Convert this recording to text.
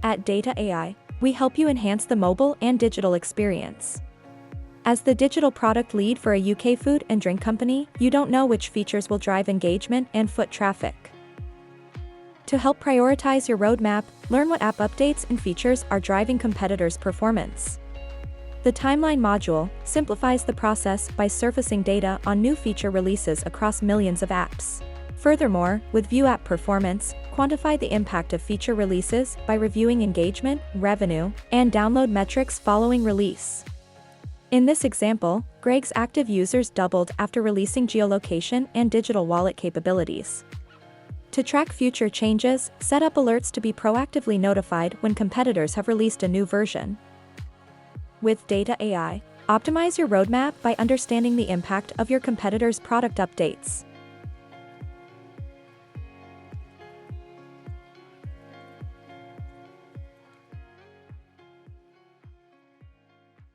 At Dataai, we help you enhance the mobile and digital experience. As the digital product lead for a UK food and drink company, you don't know which features will drive engagement and foot traffic. To help prioritize your roadmap, learn what app updates and features are driving competitors' performance. The Timeline module simplifies the process by surfacing data on new feature releases across millions of apps. Furthermore, with View App Performance, quantify the impact of feature releases by reviewing engagement, revenue, and download metrics following release. In this example, Greg's active users doubled after releasing geolocation and digital wallet capabilities. To track future changes, set up alerts to be proactively notified when competitors have released a new version. With Dataai, optimize your roadmap by understanding the impact of your competitors' product updates.